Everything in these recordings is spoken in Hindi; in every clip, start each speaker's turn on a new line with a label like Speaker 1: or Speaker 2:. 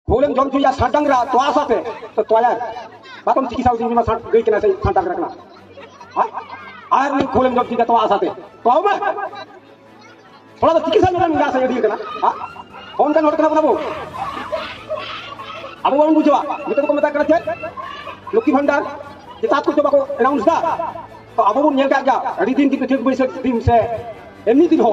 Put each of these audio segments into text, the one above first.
Speaker 1: खोलेम जम चुया सात डंगरा तो आसाते तो तोया बातम चिकित्सा उसी में सात गई के ना सात डंगरा कना आयर नहीं खोलेम जम चुया तो आसाते तो आओ मैं थोड़ा तो चिकित्सा में ना से यदि कना कौन का नोट कना बनाबो अब वो बुझवा नितो को मता करते लकी भंडार किताब को बाको अनाउंस दा तो अब वो नेल का गया अड़ी दिन की ठीक बैसे दिन से एमनी दिन हो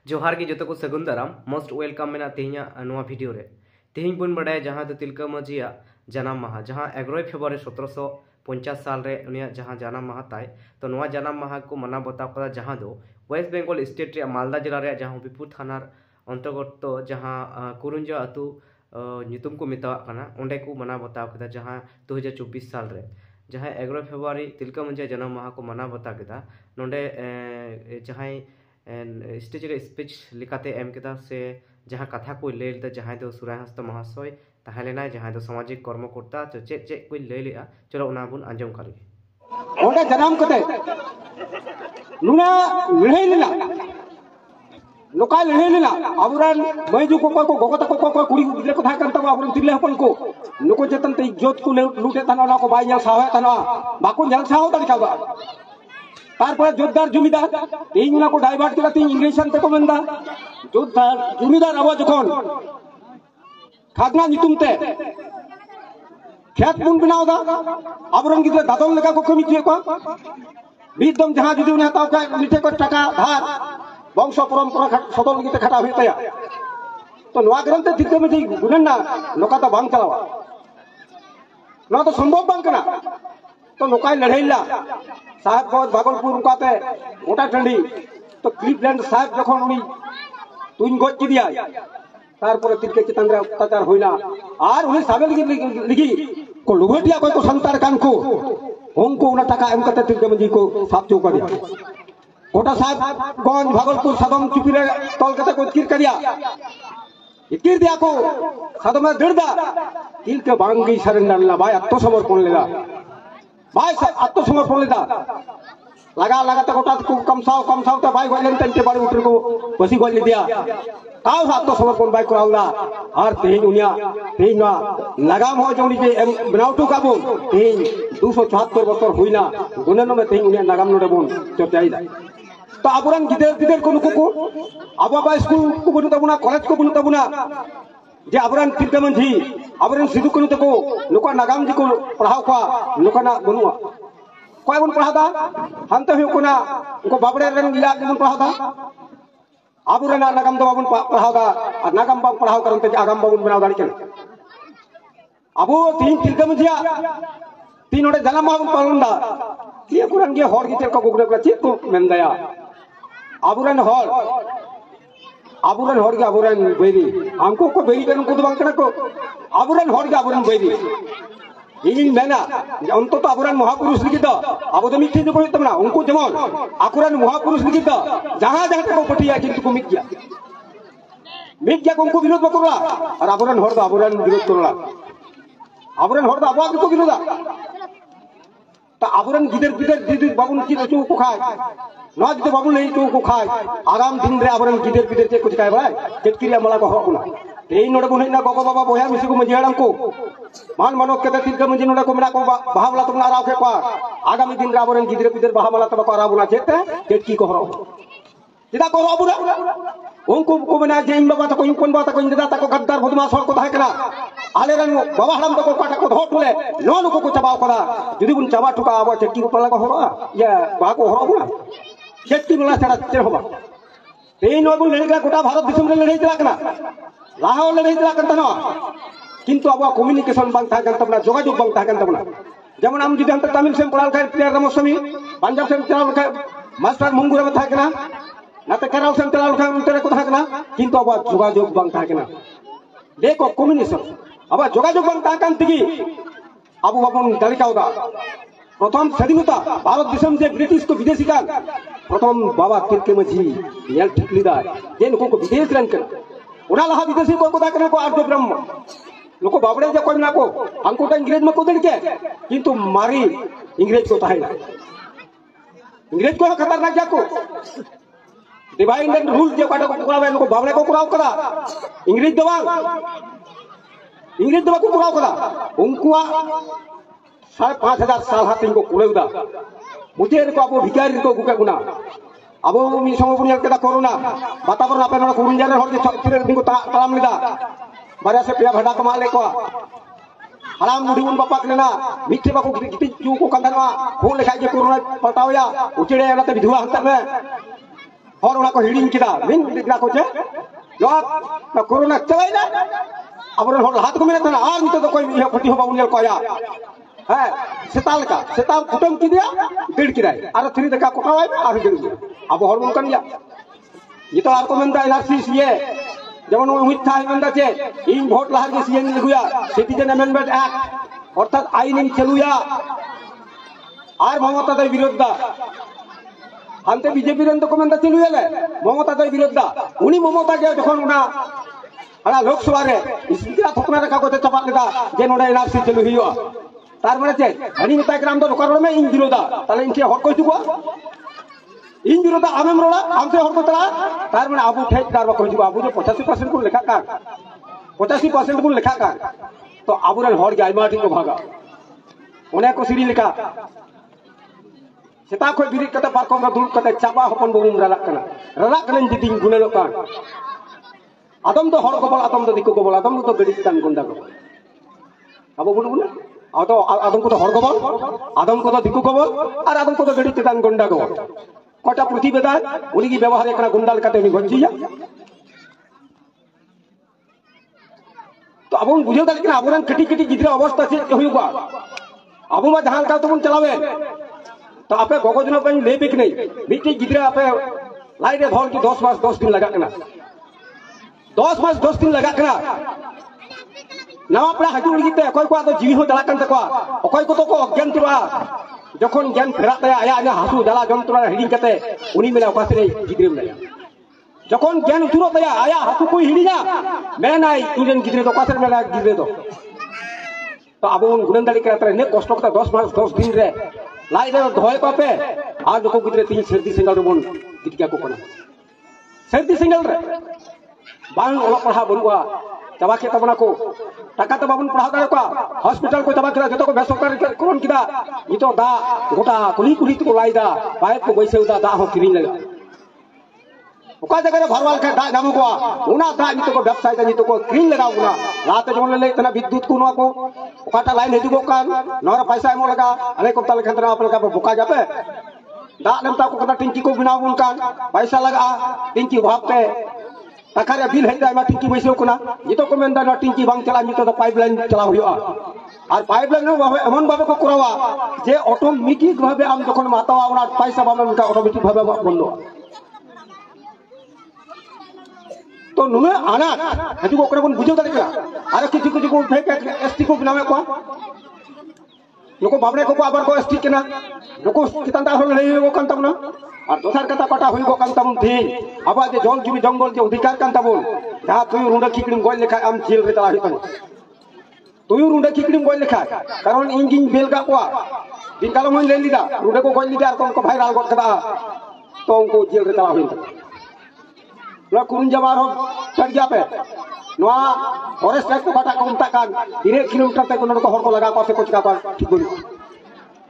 Speaker 2: जोहार की जो को सगुन दाराम मोस्ट वेलकम मेना तेहिया नोआ वीडियो रे तेहिं बन बड़ाय जहां तो तिलका मांझिया जन्म माहा जहां 11 फेब्रुआरी 1750 साल रे उनिया जहां जन्म माहा ताय तो नोआ जन्म माहा को मना बताव कदा जहां दो वेस्ट बेंगल स्टेट रे मालदा जिला रे जहां बिपुर थानार अंतर्गत जहां कुरुंजा अतु नितुम को मेता कना ओंडे को मना बताव कदा जहां 2024 साल रे जहां 11 फेब्रुआरी तिलका मांझिया जन्म माहा को मना बता केदा नोंडे जहां स्टेज रे स्पीच लिखाते एम केदा से जहां कथा को लैल दा जहां दो सुराय हस्त महाशय ताहलेना जहां दो सामाजिक कर्मकर्ता चे चे को लैल लेआ चलो उना बुन आंजम करी
Speaker 1: ओंडे जन्म कते नुना लड़ाई लेला लोकाल लड़ाई लेला अबुरान मैजू को गोगता को कुड़ी गिदरे को था करता अबुरान तिरले हपन को नुको जतन ते इज्जत को लूटे थाना ना को बाय जल सावे थाना बाको जल साव तड़ी काबा तारपर जोरदार जमीदार तीन ना को डाइवर्ट केला तीन इंग्लिश ते को मेंदा जोरदार जमीदार अब जखन खाजना नितुम ते खेत बुन बनाव दा अबरन गिदरे दादल लेका को कमी जे को बीदम जहां जुदी उन्हें हताव का मिठे को टाका धार वंश परंपरा सदल गिते खटा हुई तया तो नवा ग्रंथ तिलका में गुनना लोका तो बांग चलावा ना तो संभव बांग कना तो नोकाय लड़ाईला साहेब को भागलपुर उनकाते मोटा टंडी तो क्लिपलैंड साहेब जखन उनी तुन गज की दिया तारपर तिलके चितन रे अत्याचार होइना आर उनी साबे लिगी को लुभटिया कोई को संतार कान को उनको उना टाका एम कते तिलके मंजी को साफ चौका दिया कोटा साहब गंज भागलपुर सदम चुपी रे तल कते को किर करिया इकिर दिया को सदम में दड़दा तिलके बांगी सरेंडर ला भाई आत्मसमर्पण लेला भाई आत्मसमर्पण लेदा लगा लगा तो गोटा को कमसाव तो भाई गोलेन तंते बारे उतर को बसी गोल दिया काव आत्मसमर्पण भाई करावला और तेहिन उनिया तेहिन ना लगाम हो जोनी जे बनावटू काबो तेहिन 274 बछर हुइना गुनेनो में तेहिन उनिया लगाम नोडे बोन चर्चाइदा तो अबुरान गिदर को नुको को अब स्कूल को बनु तबुना कॉलेज को बनु तबुना जे अबुरान तिलका मांझी अबुरान सिदु कनु तको नुका नागाम जी को पढ़ाव का नुका ना बनुआ कोई बन पढ़ादा हंते हुई कोना उनको बाबड़े रन इला बन पढ़ादा अबुरान नागाम दो बन पढ़ादा और नागाम बा पढ़ाव करते जे आगाम बन बनाव दाड़ी के अबो तीन तिलका मांझिया तीन ओडे जन्म बन पालंदा ये कुरान के हर गिते को गुगरे को चित को मेंदया अबुरान हर के अबुरान बेरी हमको को बेरी करन को बांग को अबुरान हर के अबुरान बेरी इन मेना अंत तो अबुरान महापुरुष लिखित अब तो मिठे को तमना उनको जेमन आकुरान महापुरुष लिखित जहां जहां को पटिया किंतु को मिट गया को उनको विरोध बकरला और अबुरान हर तो अबुरान विरोध करला अबुरान हर तो अबुआ को विरोधा तो अबुरान गिदर बाबुन की चो को खाय ना जुदे बाबुन नहीं चो को खाय आगाम दिन रे अबुरान गिदर चे कुछ खाय बाय केतकिरिया मला को हकुना तेई नोडे बुन ना गोगो बाबा बोया मिसी को मंजियाड़म को मान मानो केते तिलका मंजि नोडे को मेना को बाहावला तुमना आराव के पा आगामी दिन रे अबुरान गिदर बाहावला तब को आरावना चेते केतकी को हरो चिदा को अबुरा उनको को मेना जेम बाबा तो कोन बात को इंदा तक गद्दार बदमाश हर को थाय कना आले रन बाबा हराम को काटा को धोटले नो को चबाव करा जुदी बुन चबा ठुका आबो चेटकी को पला को हरो या बा को हरो बुना चेटकी मला छड़ा चेर होबा तेई नो बुन लड़का गोटा भारत दिसम रे लड़ाई चला कना लाहो लड़ाई चला करता ना किंतु अब कम्युनिकेशन बांग था गन तबना जोगाजोग बांग था गन तबना जेमन हम जुदी हम तमिल से पढ़ाल खाय प्लेयर रामस्वामी पंजाब से चलाल खाय मास्टर मंगुरा में था कना नाते केरल से चलाल खाय उनते को था कना किंतु अब जोगाजोग बांग था कना देखो कम्युनिकेशन अब जोगाजोग बांग था कन तिगी अब बाबन दालिकावदा प्रथम स्वाधीनता भारत दिसम जे ब्रिटिश को विदेशी का प्रथम बाबा तिलके मांझी नेल ठिकलीदा जे नुको को विदेश रन कर उना लहा विदेशी को दा करे को आर्य ब्रह्म नुको बाबड़े जे कोई ना को हमको तो अंग्रेज में को दड़ के किंतु मारी इंग्रेज को ताहेला इंग्रेज को खतरनाक जा को डिवाइन एंड रूल जे काटा को करावे नुको बाबड़े को कराव करा इंग्रेज दवा इंग्रेज दो को कुराव कदा उनकुआ 5,500 साल हाथ इनको कुलेउदा मुझे को अब भिखारी को गुके गुना अब मी समय पुनिया केदा कोरोना वातावरण आपे नोड़ा कुरुन जाने हर के छत्तीर दिन को तलाम लिदा बारे से पिया भड़ा कमा ले को हराम मुड़ी उन बापा लेना मिठे बाको गिटी चू को कंदनवा हो लेखा जे कोरोना पटावया उचड़े एलाते विधवा हंत में और उना को हिडिंग किदा मिन दिगरा को जे जो कोरोना चलाइना अब हर हाथ को मेरे आर मिते तो कोई ये फटी हो बाउन कोया है सेताल कुटम की दिया डेढ़ किराय और थ्री दका कोटावाय और डेढ़ दिया अब हर मन कनिया ये तो आर को मेंदा एनआरसी सीए যেমন ওই থাই মেন্দাছে ইন ভোট লাহার কে সিএন লিগুয়া সিটিজেন অ্যামেন্ডমেন্ট অ্যাক্ট অর্থাৎ আইন ইন খেলুয়া আর মমতা দয় বিরোধা হানতে বিজেপি রেন তো কমেন্ডা চলুয়ালে মমতা দয় বিরোধা উনি মমতা কে যখন উনা আলা লোকসভা রে ইসিরা থকনা রেখা করতে চাপাত লেদা যে নোডা এনআরসি চলু হিয়া তার মানে চে হানি মিতা গ্রাম তো লোকার মে ইন বিরোধা তাহলে ইনকে হক কই দুয়া इन विरोध आमेम रोड़ा हमसे हर को तला तार मैंने आबू ठेक तार बाको हिजुआ आबू जो 85% को लेखा का 85% को लेखा का तो आबू रे हर गाय माटी को भागा ओने को सिरी लेखा सेता को बिरिक कते पारको मा दुल कते चापा हपन बबुम रलाक कना जिदिन गुनेलो का आदम तो हर को बोल आदम तो दिको को बोल आदम तो गड़ी तान गुंडा को आबू बोल बोल आदम को तो हर को बोल आदम को तो दिको को बोल और आदम को तो गड़ी तान गुंडा को कटा प्रतिवेदन उनी की व्यवहार एक गुंडाल काटे उनी गंजिया तो अब उन बुझे दाल अब कटी कटी गिद्रा अवस्था से हुआ अब मा जहां का तो चलावे तो आपे गगजन पे ले बिक नहीं मिट्टी गिद्रा आपे लाई रे धर की 10 मास 10 दिन लगा कना 10 मास 10 दिन लगा कना नवा पड़ा हजू लगी ते कोई को तो जीवी हो चला कन तको कोई को तो को अज्ञान तुरा जखन ज्ञान फेरा तया आया आया हासु जला जंत्रणा हिडिंग कते उनी मेला ओकासे गिद्रे मेला जखन ज्ञान उतरो तया आया हासु कोई हिडिया मेनाई तुजन गिद्रे तो ओकासे मेला गिद्रे तो अब उन गुणंदाली करते ने कष्ट करता 10 मास 10 दिन रे लाई रे धोय पापे आ लोको गिद्रे तीन सर्दी सिंगल बन गिटिया को कोना सर्दी सिंगल रे बांग ओला पढ़ा बनवा चाबा के तबना को टाका तो बाबन पढ़ा दाड़े को हॉस्पिटल को चाबा किदा जतो को बेसरकारी कोन किदा इतो दा गोटा कुली कुली तो लाइदा पाइप को बैसेउदा दा हो किरिन लगा ओका जगह रे भरवाल के दा नामो को उना दा इतो को व्यवसाय दा इतो को किरिन लगा उना रात जोन ले तना विद्युत को को ओकाटा लाइन हेदु को कान नर पैसा एमो लगा अने को तल खंदरा अपन का बुका जापे दा नमता को कदा टिंकी को बिना उन कान पैसा लगा टिंकी भापते तकारे बिल है मा टिंकी बैसे कोना ये तो को मेंदा ना टिंकी बांग चला नितो तो पाइपलाइन चला हुआ और पाइपलाइन एमन भावे को करावा जे ऑटोमेटिक भावे आम जखन मातावा ओना पैसा बामन का ऑटोमेटिक भावे बंद तो नुने आना हजू को कोन बुझो दाले अरे किछि किछि को फेक एसटी को बनावे को नुको बाबरे को आबर को एसटी केना नुको कितांता हो ले को कांतमना और दोसर कथा कटा हुई को कांतम थी अब जे जल जुबी जंगल के अधिकार कांतबोल जहां तुई रुंडा खिकड़िम गोल लेखा आम जेल रे तला हितन तुई रुंडा खिकड़िम गोल लेखा कारण इंगिन बेल का को दिन कालो मन ले लिदा रुंडा को गोल लिदा और को भाईराल गट कदा तो उनको जेल रे तला हितन लो कुरुन जमार हो चढ़ गया पे नवा फॉरेस्ट एक्ट को कटा को उनता कान 3 किलोमीटर तक उनको हर को लगा को से कुछ का ठीक बोली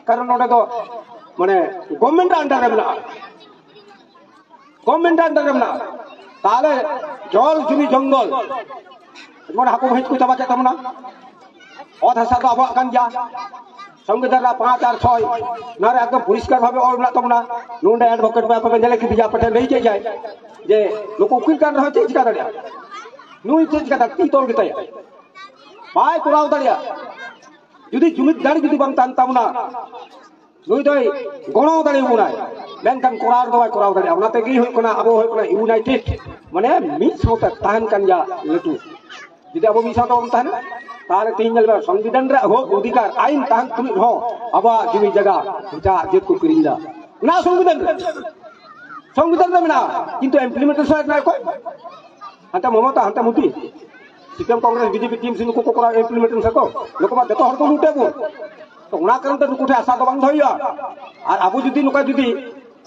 Speaker 1: कारण ओडे तो माने गवर्नमेंट अंडर रे ना गवर्नमेंट अंडर रे ना ताले जल जुमी जंगल मन हाको भइज को चाबा के तमना अध हासा तो आबा कान जा संविधान 5 और 6 नारे एकदम परिष्कार भावे और ना तमना नोंडे एडवोकेट पे पे जले कि दिया पटे नहीं जाए जे लोको उकिल कान रह चेज का दड़िया नुई चेज का ती तोल के तया बाय कुराव दड़िया जुदी जुमित दाड़ी जुदी बांग तान तमना नुई दई गणो दाड़ी उनाय लेनकान कुरार दवाय कुराव दड़िया ओनाते गी होय कोना अबो होय कोना यूनाइटेड माने मिस होता ताहन कान जा लटू जुदी अबो मिस होता ताहन तारे तीन जल संविधान रे हो अधिकार आईन ताहन तुम हो अबा जुमी जगह जा जेत को करिंदा ना संविधान रे ना किंतु इम्प्लीमेंटेशन ना कोई हंता ममता हंता मुती सीपीएम कांग्रेस बीजेपी टीम सिन को कोरा इम्प्लीमेंटेशन को लोक बा जतो हर को लुटे बो तो उना कारण तो नुकुठे आशा तो बांग धइया और आबो जुदी नुका जुदी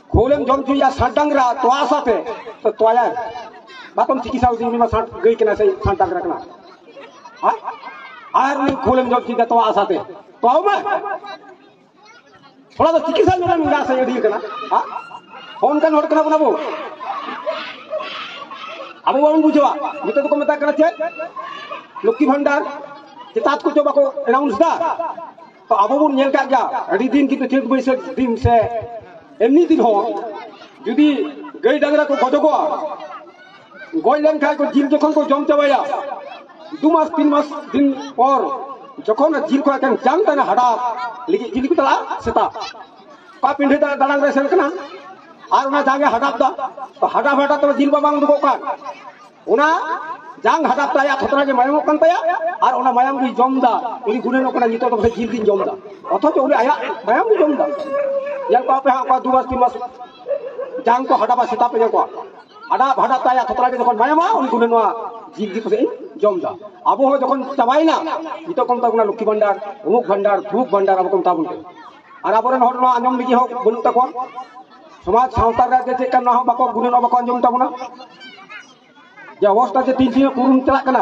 Speaker 1: खोलेम जम जुया साडांगरा तो आसाते तो तोया बातम चिकित्सा उदी में साट गई केना से साडांगरा कना हां बाहर नहीं खोलेम जब ठीक है तो आसाते तो आओ मैं थोड़ा तो चिकित्सा में मिला से यदि करना हाँ फोन का नोट करना बनाबो अब वो बुझवा नितो तो को मता करना चाहिए लक्की भंडार चितात को जो बाको अनाउंस दा तो अब वो नेल का गया अड़ी दिन की तो ठीक बैसे दिन से एमनी दिन हो जुदी गई डंगरा को गजगो गई लेन खाय को जिल जखन को जम चबाया 2 मास 3 मास दिन और जखन जिल को एकन जानता ना हडा लेकिन जिल को तला सेता का पिंढे दालांग रे सेन कना आर उना जागे हडाप दा तो हडा हडा तो जिल बाबांग दुगो का उना जांग हडाप ताया थतरा जे मायम कन ताया आर उना मायम की जम दा उनी गुने नो कना नितो तो जिल दिन जम दा अथच उनी आया मायम की जम दा या का पे हा 2 मास 3 मास जांग को हडाबा सेता पे को हडाप हडाप ताया थतरा जे जखन मायमा उनी गुने नो जिल दी को जम दा अब हो जखन चबाइना नितो कम ता लक्ष्मी भंडार उमुक भंडार धूप भंडार अब कम ता बुन आर आबरन हर नो आंजम लगी हो बुन तको समाज सावता राज्य चेक करना हो बाको गुने नो बाको आंजम ताबुना जे अवस्था जे 3 कुरुन चला कना